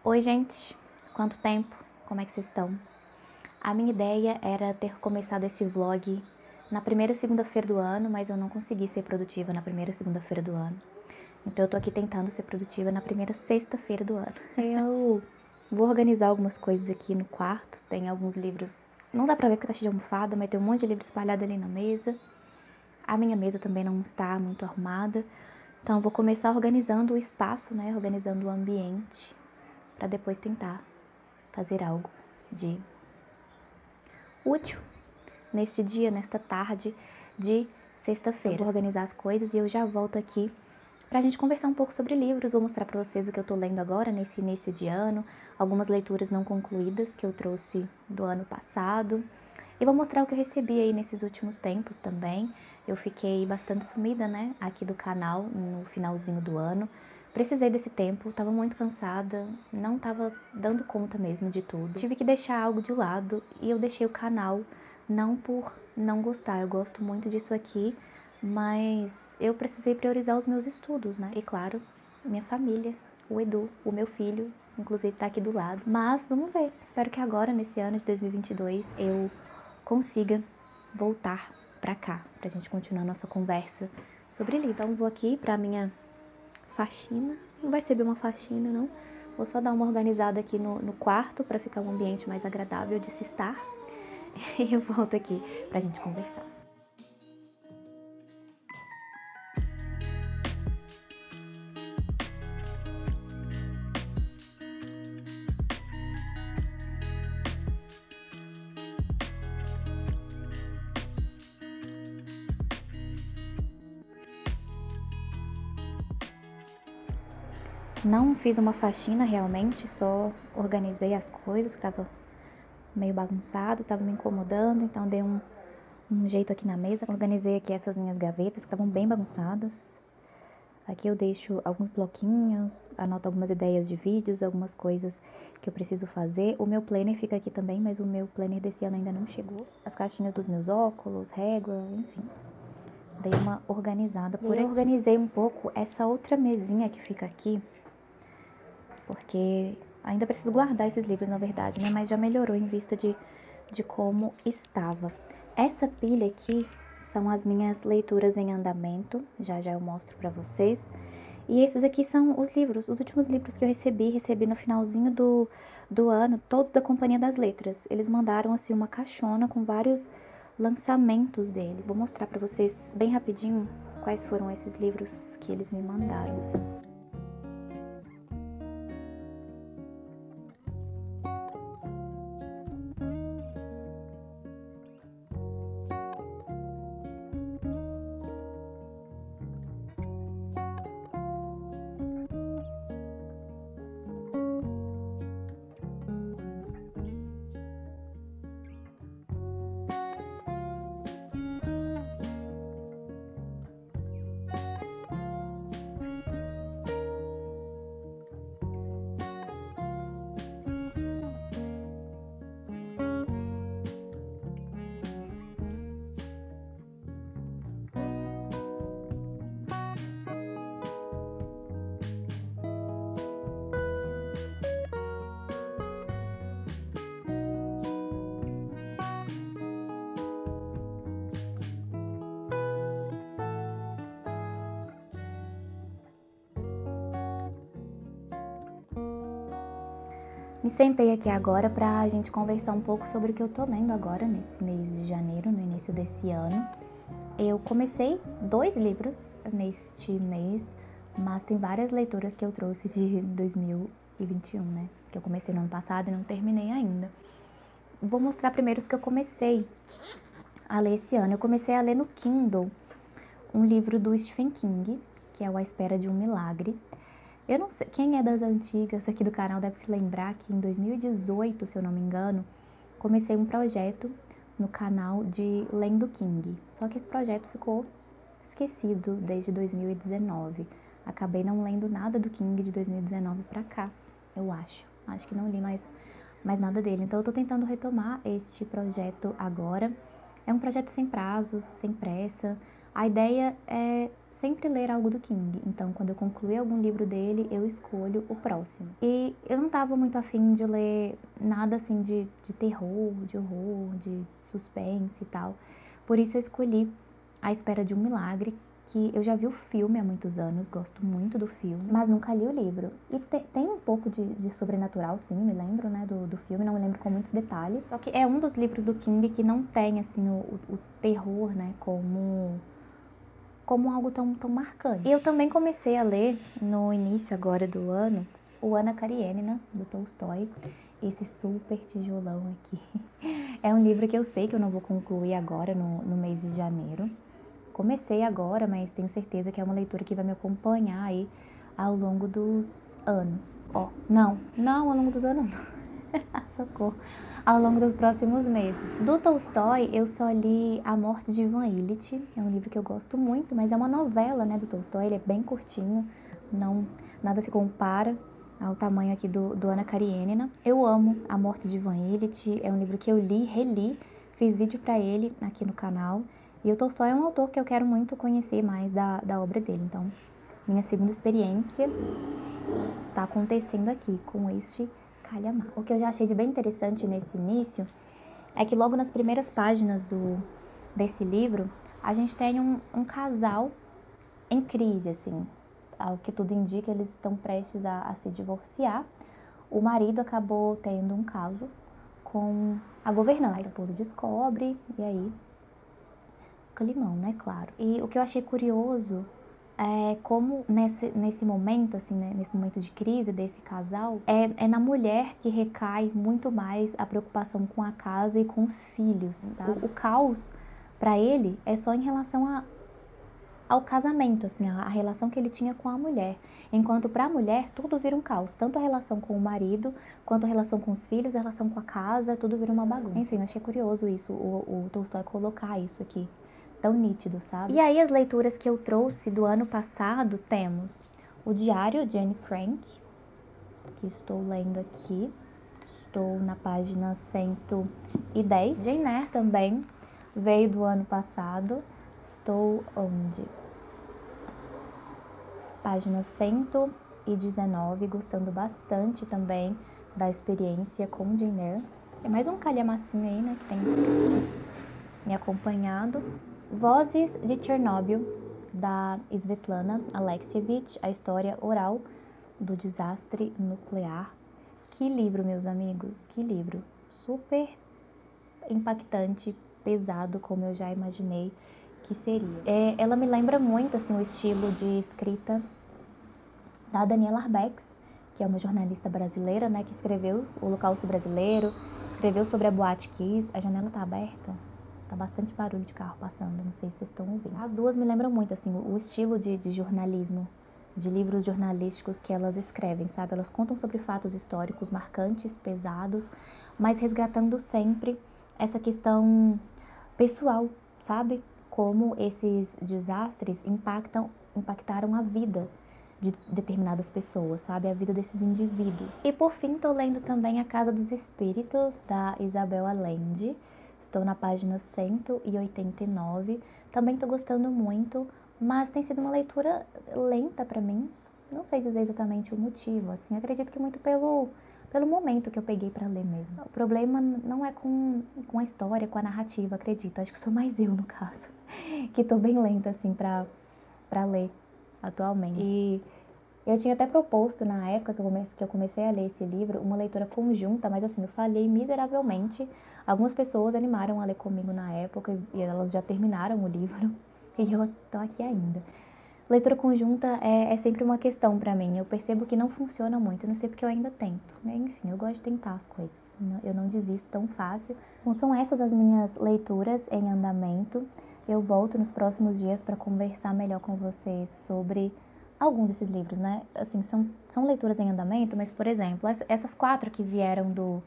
Oi, gente! Quanto tempo? Como é que vocês estão? A minha ideia era ter começado esse vlog na primeira segunda-feira do ano, mas eu não consegui ser produtiva na primeira segunda-feira do ano. Então eu tô aqui tentando ser produtiva na primeira sexta-feira do ano. Eu vou organizar algumas coisas aqui no quarto, tem alguns livros, não dá pra ver porque tá cheio de almofada, mas tem um monte de livro espalhado ali na mesa. A minha mesa também não está muito arrumada, então eu vou começar organizando o espaço, né, organizando o ambiente, pra depois tentar fazer algo de útil neste dia, nesta tarde de sexta-feira. Vou organizar as coisas e eu já volto aqui pra gente conversar um pouco sobre livros. Vou mostrar pra vocês o que eu tô lendo agora nesse início de ano, algumas leituras não concluídas que eu trouxe do ano passado. E vou mostrar o que eu recebi aí nesses últimos tempos também. Eu fiquei bastante sumida, né, aqui do canal no finalzinho do ano. Precisei desse tempo, tava muito cansada, não tava dando conta mesmo de tudo. Tive que deixar algo de lado e eu deixei o canal não por não gostar, eu gosto muito disso aqui, mas eu precisei priorizar os meus estudos, né? E claro, minha família, o Edu, o meu filho, inclusive tá aqui do lado. Mas vamos ver, espero que agora, nesse ano de 2022, eu consiga voltar pra cá, pra gente continuar nossa conversa sobre livros. Então vou aqui pra minha faxina, não vai ser bem uma faxina não, vou só dar uma organizada aqui no quarto pra ficar um ambiente mais agradável de se estar e eu volto aqui pra gente conversar. Não fiz uma faxina realmente, só organizei as coisas, que tava meio bagunçado, tava me incomodando, então dei um jeito aqui na mesa. Organizei aqui essas minhas gavetas que estavam bem bagunçadas. Aqui eu deixo alguns bloquinhos, anoto algumas ideias de vídeos, algumas coisas que eu preciso fazer. O meu planner fica aqui também, mas o meu planner desse ano ainda não chegou. As caixinhas dos meus óculos, régua, enfim. Dei uma organizada por aqui. Eu organizei um pouco essa outra mesinha que fica aqui, porque ainda preciso guardar esses livros, na verdade, né? Mas já melhorou em vista de como estava. Essa pilha aqui são as minhas leituras em andamento, já eu mostro pra vocês. E esses aqui são os livros, os últimos livros que eu recebi no finalzinho do ano, todos da Companhia das Letras. Eles mandaram, assim, uma caixona com vários lançamentos dele. Vou mostrar pra vocês bem rapidinho quais foram esses livros que eles me mandaram. Me sentei aqui agora pra gente conversar um pouco sobre o que eu tô lendo agora nesse mês de janeiro, no início desse ano. Eu comecei 2 livros neste mês, mas tem várias leituras que eu trouxe de 2021, né? Que eu comecei no ano passado e não terminei ainda. Vou mostrar primeiro os que eu comecei a ler esse ano. Eu comecei a ler no Kindle um livro do Stephen King, que é O A Espera de um Milagre. Eu não sei, quem é das antigas aqui do canal deve se lembrar que em 2018, se eu não me engano, comecei um projeto no canal de Lendo King. Só que esse projeto ficou esquecido desde 2019. Acabei não lendo nada do King de 2019 pra cá, eu acho. Acho que não li mais nada dele. Então eu tô tentando retomar este projeto agora. É um projeto sem prazos, sem pressa. A ideia é sempre ler algo do King, então quando eu concluir algum livro dele, eu escolho o próximo. E eu não estava muito afim de ler nada assim de terror, de horror, de suspense e tal. Por isso eu escolhi A Espera de um Milagre, que eu já vi o filme há muitos anos, gosto muito do filme, mas nunca li o livro. E tem um pouco de sobrenatural, sim, me lembro, né, do filme, não me lembro com muitos detalhes. Só que é um dos livros do King que não tem, assim, o terror, né, como algo tão marcante. E eu também comecei a ler, no início agora do ano, o Ana Karenina, do Tolstói, esse super tijolão aqui. É um livro que eu sei que eu não vou concluir agora, no mês de janeiro. Comecei agora, mas tenho certeza que é uma leitura que vai me acompanhar aí ao longo dos anos. Não, ao longo dos anos não. Socorro. Ao longo dos próximos meses. Do Tolstói, eu só li A Morte de Ivan Ilitch. É um livro que eu gosto muito, mas é uma novela, né, do Tolstói. Ele é bem curtinho, nada se compara ao tamanho aqui do Ana Karenina. Eu amo A Morte de Ivan Ilitch. É um livro que eu li, reli, fiz vídeo pra ele aqui no canal. E o Tolstói é um autor que eu quero muito conhecer mais da obra dele. Então, minha segunda experiência está acontecendo aqui com este calhamaço. O que eu já achei de bem interessante nesse início é que logo nas primeiras páginas desse livro, a gente tem um casal em crise, assim. Ao que tudo indica, eles estão prestes a se divorciar. O marido acabou tendo um caso com a governanta. A esposa descobre, e aí climão, né, claro. E o que eu achei curioso é como nesse momento, assim, né, nesse momento de crise desse casal, é na mulher que recai muito mais a preocupação com a casa e com os filhos, sabe? O caos, para ele, é só em relação ao casamento, assim, a relação que ele tinha com a mulher. Enquanto para a mulher, tudo vira um caos. Tanto a relação com o marido, quanto a relação com os filhos, a relação com a casa, tudo vira uma bagunça. Enfim, eu achei curioso isso, o Tolstói colocar isso aqui. Tão nítido, sabe? E aí as leituras que eu trouxe do ano passado temos o Diário de Anne Frank, que estou lendo aqui. Estou na página 110. Jane Eyre também veio do ano passado. Estou onde? Página 119, gostando bastante também da experiência com Jane Eyre. É mais um calhamacinho aí, né, que tem me acompanhado. Vozes de Chernobyl, da Svetlana Alexievich, a história oral do desastre nuclear. Que livro, meus amigos, que livro. Super impactante, pesado, como eu já imaginei que seria. Ela me lembra muito, assim, o estilo de escrita da Daniela Arbex, que é uma jornalista brasileira, né, que escreveu o Holocausto Brasileiro, escreveu sobre a Boate Kiss. A janela tá aberta? Tá bastante barulho de carro passando, não sei se vocês estão ouvindo. As duas me lembram muito, assim, o estilo de jornalismo, de livros jornalísticos que elas escrevem, sabe? Elas contam sobre fatos históricos marcantes, pesados, mas resgatando sempre essa questão pessoal, sabe? Como esses desastres impactaram a vida de determinadas pessoas, sabe? A vida desses indivíduos. E por fim, tô lendo também A Casa dos Espíritos, da Isabel Allende. Estou na página 189. Também tô gostando muito, mas tem sido uma leitura lenta para mim. Não sei dizer exatamente o motivo, assim. Acredito que muito pelo momento que eu peguei para ler mesmo. O problema não é com a história, com a narrativa, acredito. Acho que sou mais eu, no caso, que tô bem lenta, assim, para ler atualmente. E eu tinha até proposto, na época que eu comecei a ler esse livro, uma leitura conjunta, mas assim, eu falhei miseravelmente. Algumas pessoas animaram a ler comigo na época e elas já terminaram o livro e eu tô aqui ainda. Leitura conjunta é sempre uma questão pra mim. Eu percebo que não funciona muito, não sei porque eu ainda tento. Enfim, eu gosto de tentar as coisas. Eu não desisto tão fácil. Bom, são essas as minhas leituras em andamento. Eu volto nos próximos dias para conversar melhor com vocês sobre algum desses livros, né? Assim, são leituras em andamento, mas, por exemplo, essas 4 que vieram do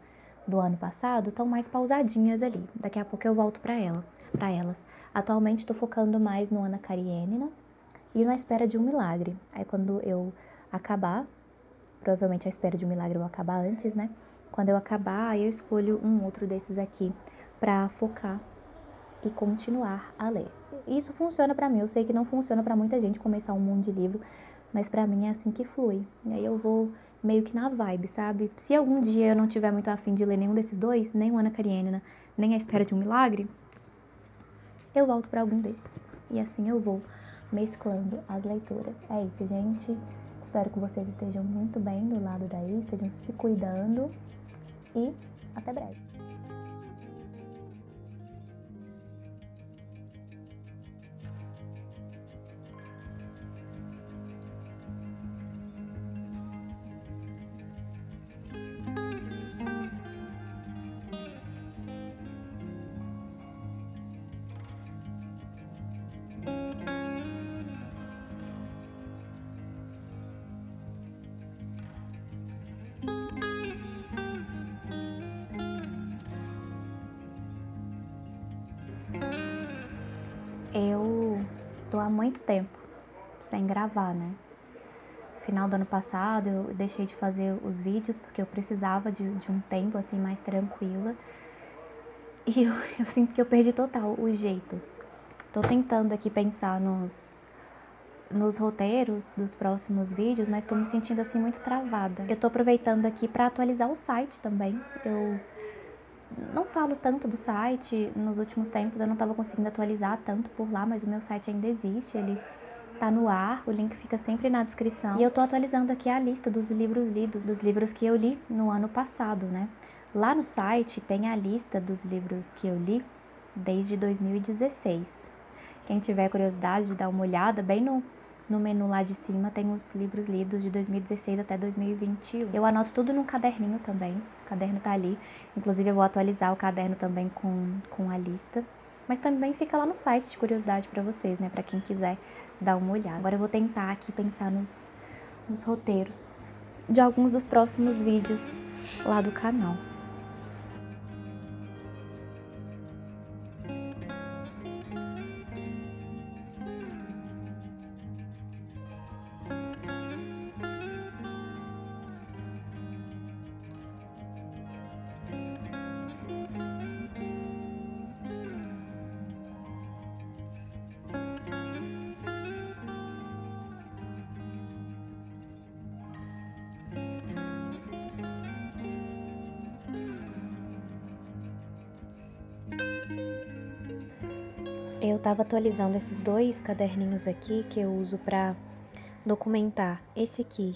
ano passado estão mais pausadinhas ali. Daqui a pouco eu volto para elas. Atualmente estou focando mais no Ana Karenina e na Espera de um Milagre. Aí quando eu acabar, provavelmente a Espera de um Milagre eu vou acabar antes, né? Quando eu acabar, aí eu escolho um outro desses aqui para focar e continuar a ler. isso funciona pra mim. Eu sei que não funciona pra muita gente começar um monte de livro, mas pra mim é assim que flui. E aí eu vou meio que na vibe, sabe? Se algum dia eu não tiver muito afim de ler nenhum desses dois, nem o Ana Karenina, nem A Espera de um Milagre, eu volto pra algum desses. E assim eu vou mesclando as leituras. É isso, gente. Espero que vocês estejam muito bem do lado daí, estejam se cuidando e até breve. Eu tô há muito tempo sem gravar, né? No final do ano passado eu deixei de fazer os vídeos porque eu precisava de um tempo assim mais tranquila. E eu sinto que eu perdi total o jeito. Tô tentando aqui pensar nos roteiros dos próximos vídeos, mas tô me sentindo assim muito travada. Eu tô aproveitando aqui pra atualizar o site também. Eu não falo tanto do site, nos últimos tempos eu não tava conseguindo atualizar tanto por lá, mas o meu site ainda existe, ele tá no ar, o link fica sempre na descrição. E eu tô atualizando aqui a lista dos livros lidos, dos livros que eu li no ano passado, né? Lá no site tem a lista dos livros que eu li desde 2016. Quem tiver curiosidade de dar uma olhada, bem no menu lá de cima tem os livros lidos de 2016 até 2021. Eu anoto tudo num caderninho também, o caderno tá ali. Inclusive eu vou atualizar o caderno também com a lista. Mas também fica lá no site de curiosidade pra vocês, né? Pra quem quiser dar uma olhada. Agora eu vou tentar aqui pensar nos roteiros de alguns dos próximos vídeos lá do canal. Eu tava atualizando esses dois caderninhos aqui que eu uso pra documentar. Esse aqui,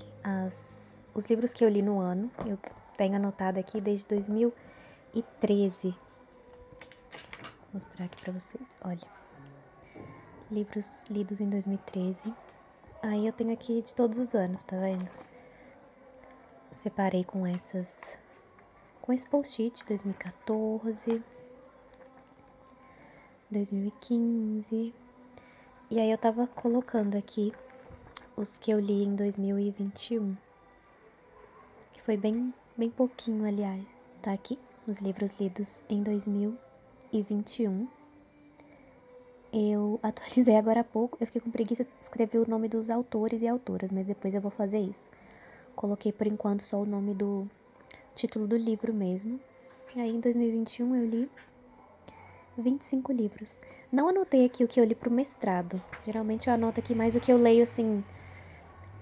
os livros que eu li no ano, eu tenho anotado aqui desde 2013. Vou mostrar aqui pra vocês, olha. Livros lidos em 2013. Aí eu tenho aqui de todos os anos, tá vendo? Separei com esse post-it, 2014, 2015. E aí eu tava colocando aqui os que eu li em 2021. Que foi bem pouquinho, aliás. Tá aqui, os livros lidos em 2021. Eu atualizei agora há pouco, eu fiquei com preguiça de escrever o nome dos autores e autoras, mas depois eu vou fazer isso. Coloquei por enquanto só o nome do título do livro mesmo. E aí em 2021 eu li 25 livros. Não anotei aqui o que eu li pro mestrado. Geralmente eu anoto aqui mais o que eu leio, assim,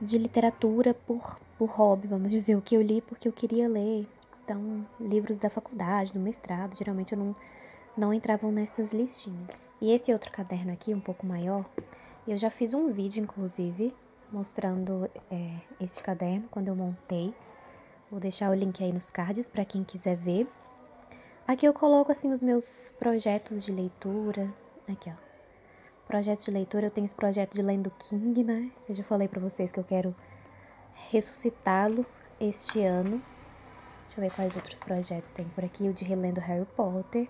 de literatura por hobby, vamos dizer. O que eu li porque eu queria ler. Então, livros da faculdade, do mestrado, geralmente eu não entravam nessas listinhas. E esse outro caderno aqui, um pouco maior, eu já fiz um vídeo, inclusive, mostrando este caderno, quando eu montei. Vou deixar o link aí nos cards para quem quiser ver. Aqui eu coloco, assim, os meus projetos de leitura. Aqui, ó. Projetos de leitura, eu tenho esse projeto de Lendo King, né? Eu já falei pra vocês que eu quero ressuscitá-lo este ano. Deixa eu ver quais outros projetos tem por aqui. O de relendo Harry Potter.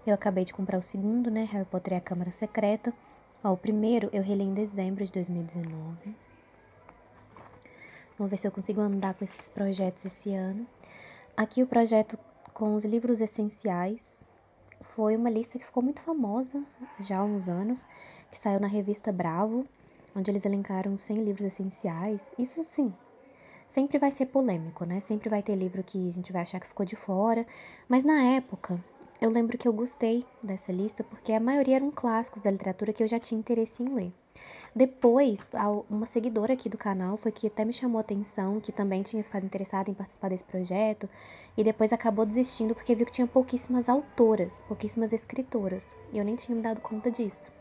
Eu acabei de comprar o segundo, né? Harry Potter e a Câmara Secreta. Ó, o primeiro eu relei em dezembro de 2019. Vamos ver se eu consigo andar com esses projetos esse ano. Aqui o projeto com os livros essenciais. Foi uma lista que ficou muito famosa já há uns anos, que saiu na revista Bravo, onde eles elencaram 100 livros essenciais. Isso, sim, sempre vai ser polêmico, né? Sempre vai ter livro que a gente vai achar que ficou de fora. Mas na época, eu lembro que eu gostei dessa lista porque a maioria eram clássicos da literatura que eu já tinha interesse em ler. Depois, uma seguidora aqui do canal foi que até me chamou a atenção, que também tinha ficado interessada em participar desse projeto, e depois acabou desistindo porque viu que tinha pouquíssimas autoras, pouquíssimas escritoras, e eu nem tinha me dado conta disso,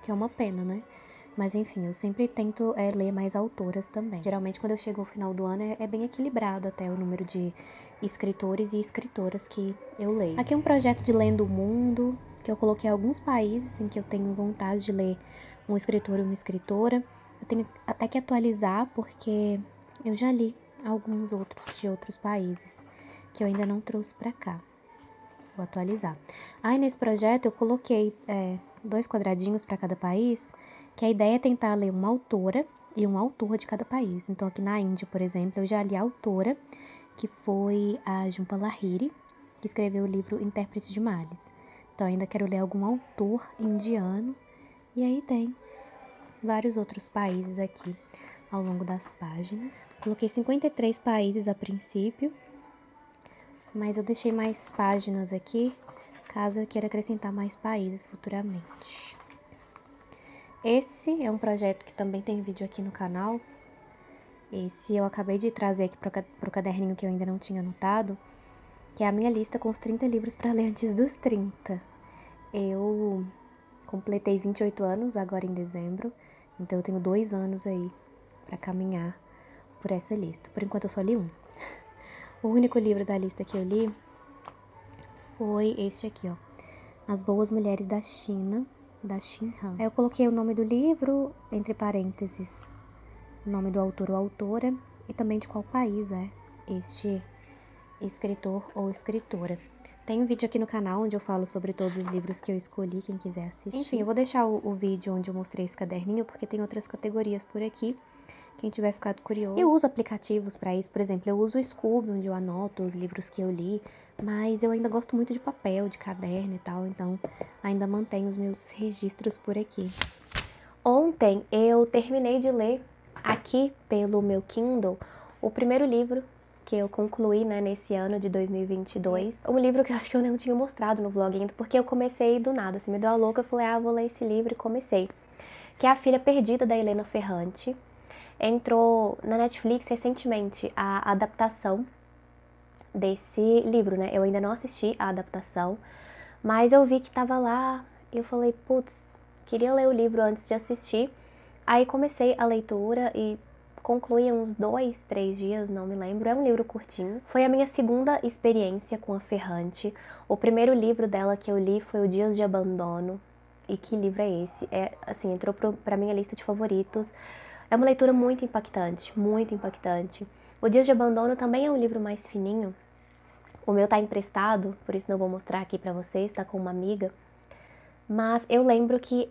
que é uma pena, né? Mas enfim, eu sempre tento ler mais autoras também. Geralmente quando eu chego ao final do ano é bem equilibrado até o número de escritores e escritoras que eu leio. Aqui é um projeto de Lendo o Mundo, que eu coloquei alguns países em que eu tenho vontade de ler um escritor e uma escritora. Eu tenho até que atualizar porque eu já li alguns outros de outros países que eu ainda não trouxe pra cá. Vou atualizar. Aí nesse projeto eu coloquei 2 quadradinhos para cada país, que a ideia é tentar ler uma autora e um autor de cada país. Então aqui na Índia, por exemplo, eu já li a autora, que foi a Jhumpa Lahiri, que escreveu o livro Intérprete de Males. Então ainda quero ler algum autor indiano. E aí tem vários outros países aqui ao longo das páginas. Coloquei 53 países a princípio, mas eu deixei mais páginas aqui, caso eu queira acrescentar mais países futuramente. Esse é um projeto que também tem vídeo aqui no canal. Esse eu acabei de trazer aqui pro caderninho que eu ainda não tinha anotado, que é a minha lista com os 30 livros para ler antes dos 30. Eu completei 28 anos agora em dezembro, então eu tenho 2 anos aí para caminhar por essa lista. Por enquanto eu só li um. O único livro da lista que eu li foi este aqui, ó, As Boas Mulheres da China, da Xin Han. Aí eu coloquei o nome do livro, entre parênteses, o nome do autor ou autora, e também de qual país é este escritor ou escritora. Tem um vídeo aqui no canal onde eu falo sobre todos os livros que eu escolhi, quem quiser assistir. Enfim, eu vou deixar o vídeo onde eu mostrei esse caderninho, porque tem outras categorias por aqui, quem tiver ficado curioso. Eu uso aplicativos para isso, por exemplo, eu uso o Scoob, onde eu anoto os livros que eu li, mas eu ainda gosto muito de papel, de caderno e tal, então ainda mantenho os meus registros por aqui. Ontem eu terminei de ler aqui pelo meu Kindle o primeiro livro que eu concluí, né, nesse ano de 2022. Um livro que eu acho que eu não tinha mostrado no vlog ainda, porque eu comecei do nada, assim, me deu a louca, eu falei, vou ler esse livro e comecei. Que é A Filha Perdida, da Helena Ferrante. Entrou na Netflix recentemente a adaptação desse livro, né? Eu ainda não assisti a adaptação, mas eu vi que tava lá e eu falei, putz, queria ler o livro antes de assistir. Aí comecei a leitura e concluí uns 2, 3 dias, não me lembro. É um livro curtinho. Foi a minha segunda experiência com a Ferrante. O primeiro livro dela que eu li foi O Dias de Abandono. E que livro é esse? Assim, entrou pra minha lista de favoritos. É uma leitura muito impactante, muito impactante. O Dias de Abandono também é um livro mais fininho. O meu tá emprestado, por isso não vou mostrar aqui pra vocês, tá com uma amiga. Mas eu lembro que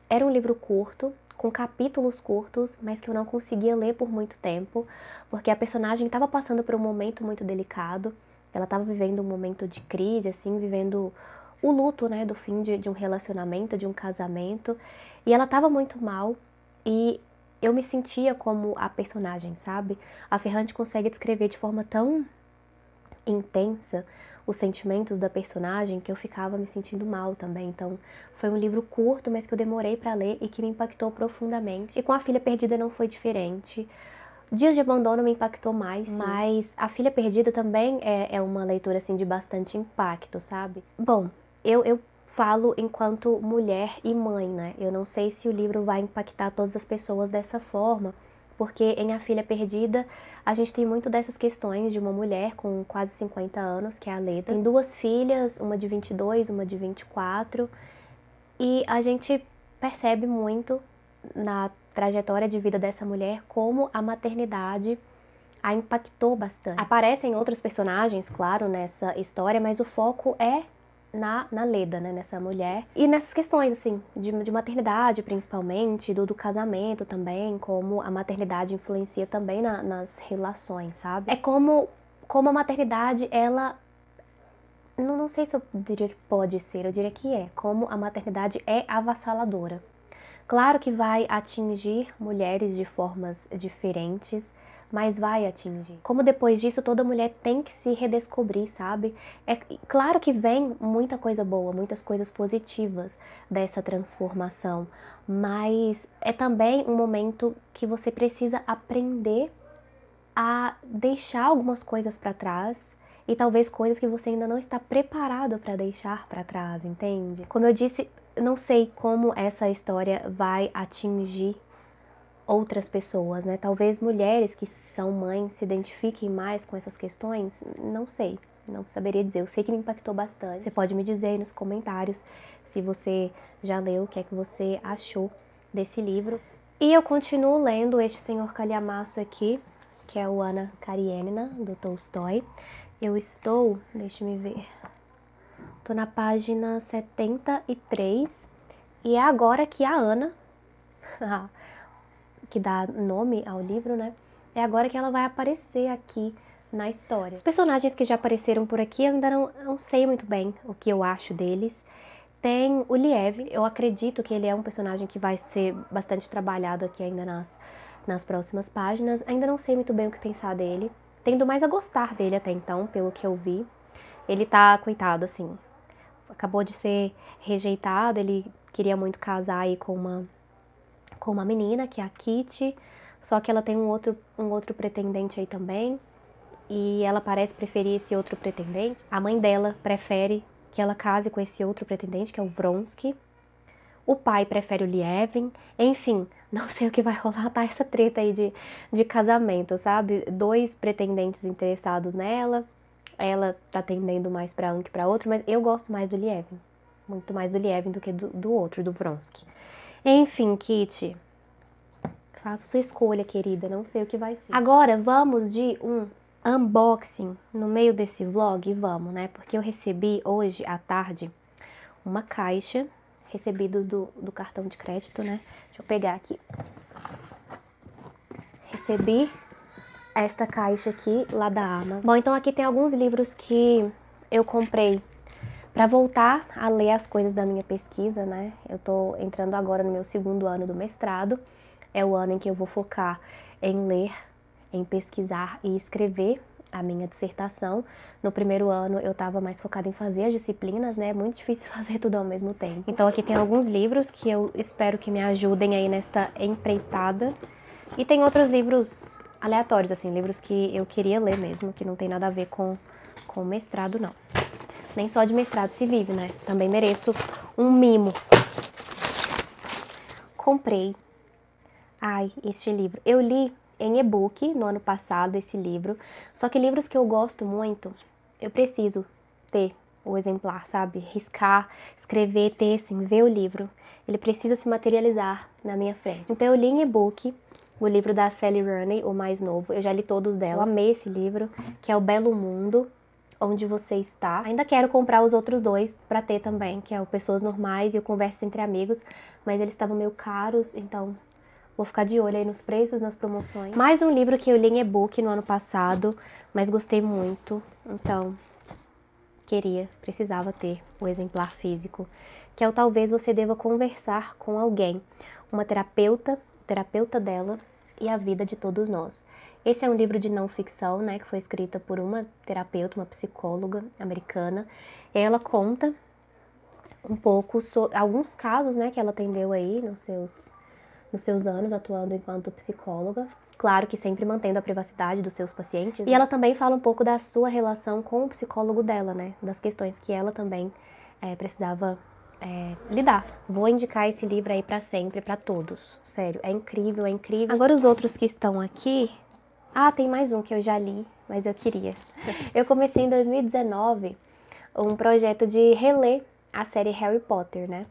era um livro curto, com capítulos curtos, mas que eu não conseguia ler por muito tempo, porque a personagem estava passando por um momento muito delicado. Ela estava vivendo um momento de crise, assim, vivendo o luto, né, do fim de um relacionamento, de um casamento. E ela estava muito mal e eu me sentia como a personagem, sabe? A Ferrante consegue descrever de forma tão intensa os sentimentos da personagem que eu ficava me sentindo mal também. Então foi um livro curto, mas que eu demorei para ler e que me impactou profundamente. E com A Filha Perdida não foi diferente. Dias de Abandono me impactou mais, mas A Filha Perdida também é uma leitura assim de bastante impacto, sabe? Bom, eu falo enquanto mulher e mãe, né? Eu não sei se o livro vai impactar todas as pessoas dessa forma, porque em A Filha Perdida a gente tem muito dessas questões de uma mulher com quase 50 anos, que é a Leda. Tem 2 filhas, uma de 22, uma de 24, e a gente percebe muito na trajetória de vida dessa mulher como a maternidade a impactou bastante. Aparecem outros personagens, claro, nessa história, mas o foco é na Leda, né, nessa mulher. E nessas questões, assim, de maternidade, principalmente, do casamento também, como a maternidade influencia também nas relações, sabe? É como a maternidade, ela... Não sei se eu diria que pode ser, eu diria que é. Como a maternidade é avassaladora. Claro que vai atingir mulheres de formas diferentes, mas vai atingir. Como depois disso toda mulher tem que se redescobrir, sabe? É claro que vem muita coisa boa, muitas coisas positivas dessa transformação, mas é também um momento que você precisa aprender a deixar algumas coisas para trás e talvez coisas que você ainda não está preparado para deixar para trás, entende? Como eu disse, não sei como essa história vai atingir outras pessoas, né? Talvez mulheres que são mães se identifiquem mais com essas questões, não sei, não saberia dizer. Eu sei que me impactou bastante. Você pode me dizer aí nos comentários se você já leu, o que é que você achou desse livro. E eu continuo lendo este Senhor Calhamaço aqui, que é o Anna Karenina, do Tolstói. Eu estou, deixa eu ver, tô na página 73 e é agora que a Ana, que dá nome ao livro, né? É agora que ela vai aparecer aqui na história. Os personagens que já apareceram por aqui, eu ainda não sei muito bem o que eu acho deles. Tem o Liev, eu acredito que ele é um personagem que vai ser bastante trabalhado aqui ainda nas próximas páginas. Ainda não sei muito bem o que pensar dele. Tendo mais a gostar dele até então, pelo que eu vi. Ele tá, coitado, assim, acabou de ser rejeitado, ele queria muito casar aí com uma menina, que é a Kitty, só que ela tem um outro pretendente aí também, e ela parece preferir esse outro pretendente. A mãe dela prefere que ela case com esse outro pretendente, que é o Vronsky. O pai prefere o Lievin. Enfim, não sei o que vai rolar, tá essa treta aí de casamento, sabe? 2 pretendentes interessados nela, ela tá tendendo mais pra um que pra outro, mas eu gosto mais do Lievin. Muito mais do Lievin do que do outro, do Vronsky. Enfim, Kitty, faça sua escolha, querida, não sei o que vai ser. Agora, vamos de um unboxing no meio desse vlog, vamos, né? Porque eu recebi hoje à tarde uma caixa, recebidos do cartão de crédito, né? Deixa eu pegar aqui. Recebi esta caixa aqui, lá da Amazon. Bom, então aqui tem alguns livros que eu comprei para voltar a ler as coisas da minha pesquisa, né? Eu tô entrando agora no meu 2º ano do mestrado. É o ano em que eu vou focar em ler, em pesquisar e escrever a minha dissertação. No 1º ano eu estava mais focada em fazer as disciplinas, né? É muito difícil fazer tudo ao mesmo tempo. Então aqui tem alguns livros que eu espero que me ajudem aí nesta empreitada. E tem outros livros aleatórios, assim, livros que eu queria ler mesmo, que não tem nada a ver com o mestrado, não. Nem só de mestrado se vive, né? Também mereço um mimo. Comprei. Ai, este livro. Eu li em e-book no ano passado esse livro. Só que livros que eu gosto muito, eu preciso ter o exemplar, sabe? Riscar, escrever, ter assim, ver o livro. Ele precisa se materializar na minha frente. Então eu li em e-book o livro da Sally Rooney, o mais novo. Eu já li todos dela. Eu amei esse livro, que é O Belo Mundo, Onde Você Está. Ainda quero comprar os outros 2 para ter também, que é o Pessoas Normais e o Conversas Entre Amigos, mas eles estavam meio caros, então vou ficar de olho aí nos preços, nas promoções. Mais um livro que eu li em e-book no ano passado, mas gostei muito, então precisava ter o exemplar físico, que é o Talvez Você Deva Conversar com Alguém, uma terapeuta dela e a vida de todos nós. Esse é um livro de não ficção, né, que foi escrita por uma terapeuta, uma psicóloga americana. Ela conta um pouco sobre alguns casos, né, que ela atendeu aí nos seus anos atuando enquanto psicóloga. Claro que sempre mantendo a privacidade dos seus pacientes. E ela também fala um pouco da sua relação com o psicólogo dela, né, das questões que ela também precisava lidar. Vou indicar esse livro aí pra sempre, pra todos. Sério, é incrível, é incrível. Agora os outros que estão aqui... Ah, tem mais um que eu já li, mas eu queria. Eu comecei em 2019 um projeto de reler a série Harry Potter, né?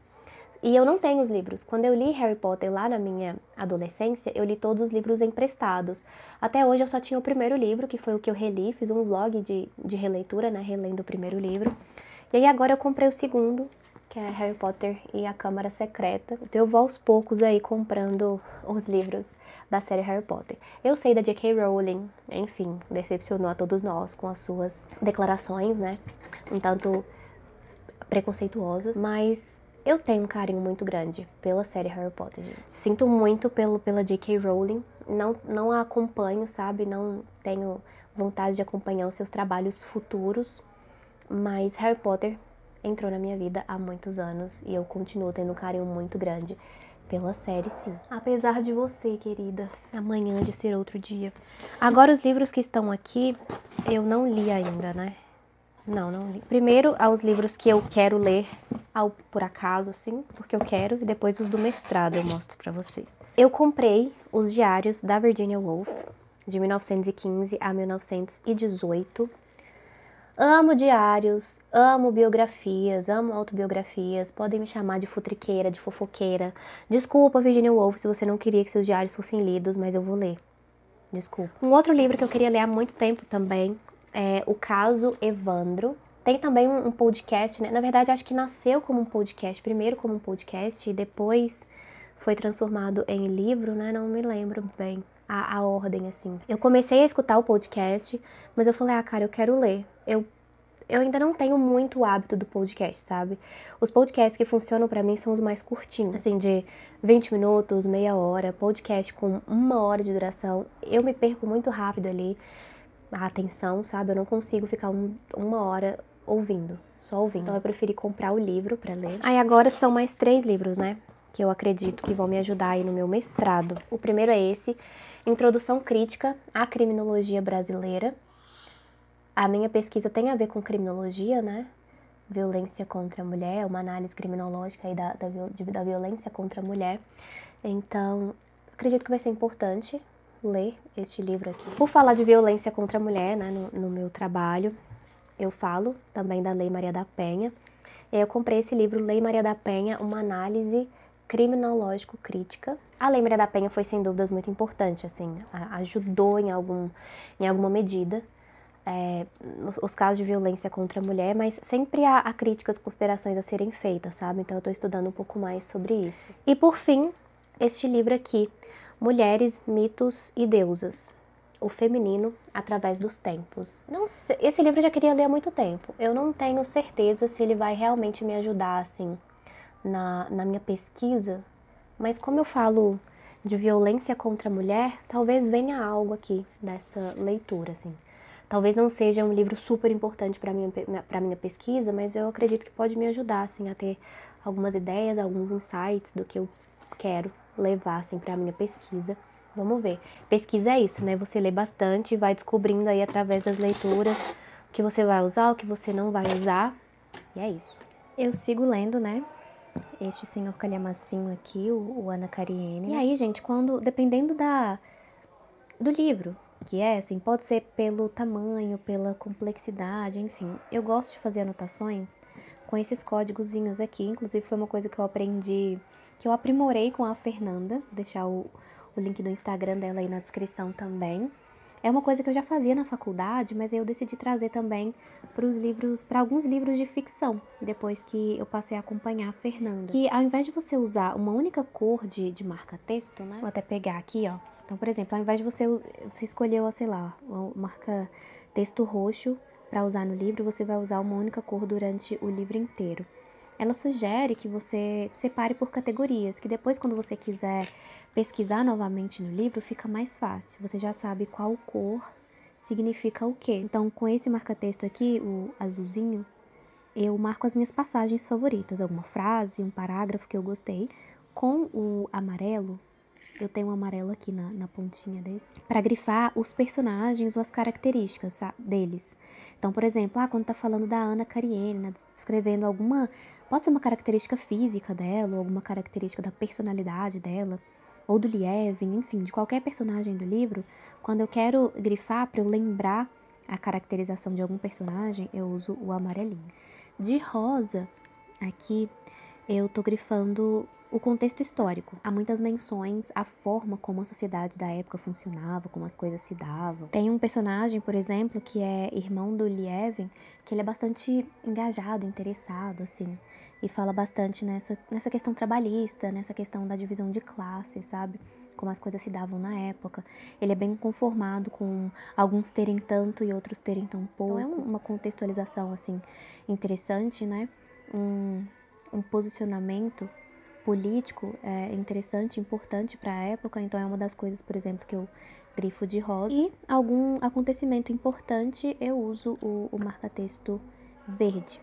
E eu não tenho os livros. Quando eu li Harry Potter lá na minha adolescência, eu li todos os livros emprestados. Até hoje eu só tinha o 1º livro, que foi o que eu reli. Fiz um vlog de releitura, né? Relendo o 1º livro. E aí agora eu comprei o 2º, que é Harry Potter e a Câmara Secreta. Então eu vou aos poucos aí comprando os livros da série Harry Potter. Eu sei da J.K. Rowling, enfim, decepcionou a todos nós com as suas declarações, né? Um tanto preconceituosas, mas Eu tenho um carinho muito grande pela série Harry Potter, gente. Sinto muito pela J.K. Rowling. Não a acompanho, sabe? Não tenho vontade de acompanhar os seus trabalhos futuros. Mas Harry Potter entrou na minha vida há muitos anos e eu continuo tendo um carinho muito grande pela série, sim. Apesar de você, querida, amanhã de ser outro dia. Agora, os livros que estão aqui, eu não li ainda, né? Não li. Primeiro, aos livros que eu quero ler, por acaso, assim, porque eu quero, e depois os do mestrado eu mostro pra vocês. Eu comprei os diários da Virginia Woolf, de 1915 a 1918. Amo diários, amo biografias, amo autobiografias, podem me chamar de futriqueira, de fofoqueira. Desculpa, Virginia Woolf, se você não queria que seus diários fossem lidos, mas eu vou ler. Desculpa. Um outro livro que eu queria ler há muito tempo também é O Caso Evandro. Tem também um podcast, né? Na verdade, acho que nasceu como um podcast, primeiro como um podcast e depois foi transformado em livro, né? Não me lembro bem a ordem, assim. Eu comecei a escutar o podcast, mas eu falei, cara, eu quero ler. Eu ainda não tenho muito hábito do podcast, sabe? Os podcasts que funcionam pra mim são os mais curtinhos, assim, de 20 minutos, meia hora, podcast com 1 hora de duração. Eu me perco muito rápido ali, a atenção, sabe? Eu não consigo ficar 1 hora ouvindo, só ouvindo. Então eu preferi comprar o livro pra ler. Aí agora são mais 3 livros, né? Que eu acredito que vão me ajudar aí no meu mestrado. O primeiro é esse, Introdução Crítica à Criminologia Brasileira. A minha pesquisa tem a ver com criminologia, né? Violência contra a mulher, uma análise criminológica aí da violência contra a mulher. Então, acredito que vai ser importante ler este livro aqui. Por falar de violência contra a mulher, né, no meu trabalho, eu falo também da Lei Maria da Penha. Eu comprei esse livro, Lei Maria da Penha, uma análise criminológico-crítica. A Lei Maria da Penha foi, sem dúvidas, muito importante, assim, ajudou em alguma medida. Os casos de violência contra a mulher, mas sempre há críticas, considerações a serem feitas, sabe? Então eu tô estudando um pouco mais sobre isso. E por fim, este livro aqui, Mulheres, Mitos e Deusas. O feminino através dos tempos. Não sei, esse livro eu já queria ler há muito tempo. Eu não tenho certeza se ele vai realmente me ajudar, assim, na minha pesquisa, mas como eu falo de violência contra a mulher, talvez venha algo aqui dessa leitura, assim. Talvez não seja um livro super importante para minha pesquisa, mas eu acredito que pode me ajudar, assim, a ter algumas ideias, alguns insights do que eu quero levar, assim, para minha pesquisa. Vamos ver. Pesquisa é isso, né? Você lê bastante e vai descobrindo aí através das leituras o que você vai usar, o que você não vai usar. E é isso. Eu sigo lendo, né? Este senhor calhamacinho aqui, o Ana Karenina. E aí, gente, dependendo do livro, que é assim, pode ser pelo tamanho, pela complexidade, enfim. Eu gosto de fazer anotações com esses códigozinhos aqui, inclusive foi uma coisa que eu aprendi, que eu aprimorei com a Fernanda, vou deixar o link do Instagram dela aí na descrição também. É uma coisa que eu já fazia na faculdade, mas aí eu decidi trazer também para alguns livros de ficção, depois que eu passei a acompanhar a Fernanda. Que ao invés de você usar uma única cor de marca-texto, né? Vou até pegar aqui, ó. Então, por exemplo, ao invés de você escolheu, sei lá, o marca-texto roxo para usar no livro, você vai usar uma única cor durante o livro inteiro. Ela sugere que você separe por categorias, que depois, quando você quiser pesquisar novamente no livro, fica mais fácil. Você já sabe qual cor significa o quê. Então, com esse marca-texto aqui, o azulzinho, eu marco as minhas passagens favoritas, alguma frase, um parágrafo que eu gostei. Com o amarelo, eu tenho um amarelo aqui na pontinha desse, para grifar os personagens ou as características deles. Então, por exemplo, quando tá falando da Ana Karenina, descrevendo pode ser uma característica física dela, ou alguma característica da personalidade dela, ou do Lievin, enfim, de qualquer personagem do livro, quando eu quero grifar para eu lembrar a caracterização de algum personagem, eu uso o amarelinho. De rosa, aqui, eu tô grifando o contexto histórico. Há muitas menções à forma como a sociedade da época funcionava, como as coisas se davam. Tem um personagem, por exemplo, que é irmão do Lievin, que ele é bastante engajado, interessado, assim, e fala bastante nessa questão trabalhista, nessa questão da divisão de classe, sabe? Como as coisas se davam na época. Ele é bem conformado com alguns terem tanto e outros terem tão pouco. Então é uma contextualização, assim, interessante, né? um posicionamento político interessante, importante para a época, então é uma das coisas, por exemplo, que eu grifo de rosa. E algum acontecimento importante, eu uso o marca-texto verde.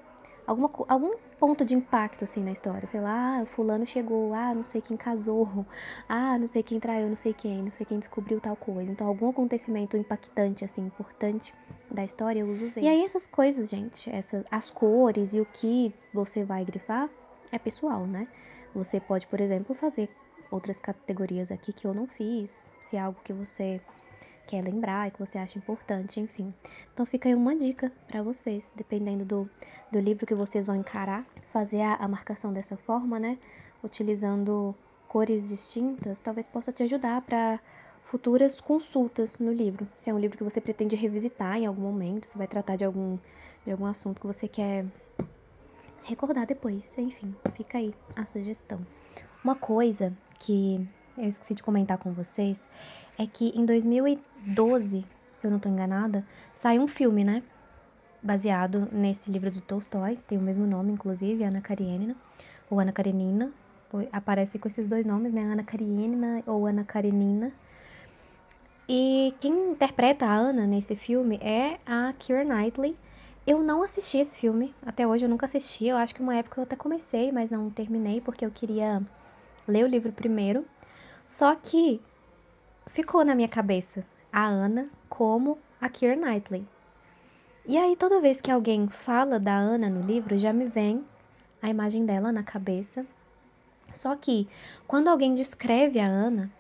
Algum ponto de impacto, assim, na história. Sei lá, fulano chegou, não sei quem casou, não sei quem traiu, não sei quem descobriu tal coisa. Então, algum acontecimento impactante, assim, importante da história, eu uso verde. E aí, essas coisas, gente, as cores e o que você vai grifar é pessoal, né? Você pode, por exemplo, fazer outras categorias aqui que eu não fiz, se é algo que você quer lembrar e que você acha importante, enfim. Então fica aí uma dica para vocês, dependendo do livro que vocês vão encarar, fazer a marcação dessa forma, né? Utilizando cores distintas, talvez possa te ajudar para futuras consultas no livro. Se é um livro que você pretende revisitar em algum momento, se vai tratar de algum assunto que você quer recordar depois, enfim, fica aí a sugestão. Uma coisa que eu esqueci de comentar com vocês é que em 2012, se eu não tô enganada, saiu um filme, né? Baseado nesse livro do Tolstói, tem o mesmo nome, inclusive, Ana Karenina, ou Ana Karenina, aparece com esses dois nomes, né? Ana Karenina ou Ana Karenina. E quem interpreta a Ana nesse filme é a Keira Knightley. Eu não assisti esse filme, até hoje eu nunca assisti, eu acho que uma época eu até comecei, mas não terminei, porque eu queria ler o livro primeiro. Só que ficou na minha cabeça a Ana como a Keira Knightley. E aí toda vez que alguém fala da Ana no livro, já me vem a imagem dela na cabeça. Só que quando alguém descreve a Ana,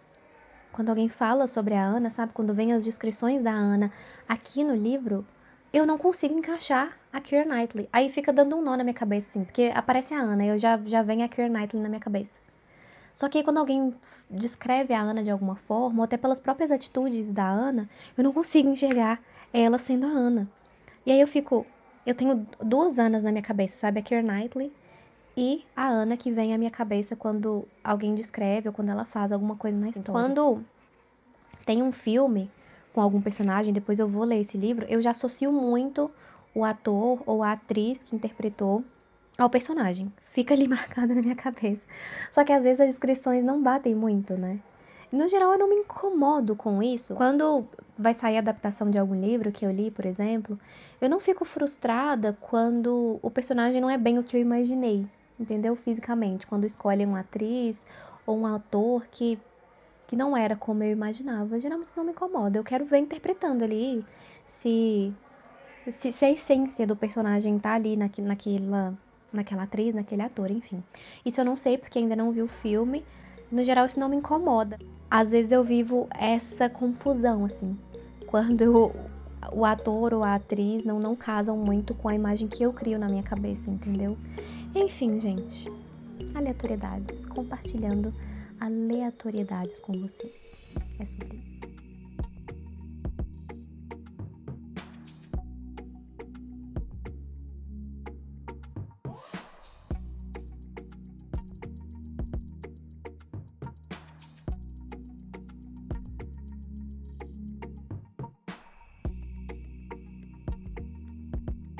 quando alguém fala sobre a Ana, sabe? Quando vem as descrições da Ana aqui no livro, eu não consigo encaixar a Keira Knightley. Aí fica dando um nó na minha cabeça, assim, porque aparece a Ana e eu já vem a Keira Knightley na minha cabeça. Só que aí quando alguém descreve a Ana de alguma forma, ou até pelas próprias atitudes da Ana, eu não consigo enxergar ela sendo a Ana. E aí eu tenho duas Anas na minha cabeça, sabe? A Keira Knightley e a Ana que vem à minha cabeça quando alguém descreve ou quando ela faz alguma coisa na história. Quando tem um filme com algum personagem, depois eu vou ler esse livro, eu já associo muito o ator ou a atriz que interpretou ao personagem. Fica ali marcado na minha cabeça. Só que às vezes as descrições não batem muito, né? No geral, eu não me incomodo com isso. Quando vai sair a adaptação de algum livro que eu li, por exemplo, eu não fico frustrada quando o personagem não é bem o que eu imaginei, entendeu? Fisicamente. Quando escolhem uma atriz ou um ator que não era como eu imaginava. Geralmente não me incomoda. Eu quero ver interpretando ali se a essência do personagem tá ali naquela atriz, naquele ator, enfim. Isso eu não sei porque ainda não vi o filme. No geral, isso não me incomoda. Às vezes eu vivo essa confusão, assim, quando o ator ou a atriz não casam muito com a imagem que eu crio na minha cabeça, entendeu? Enfim, gente, aleatoriedades, compartilhando aleatoriedades com vocês. É sobre isso.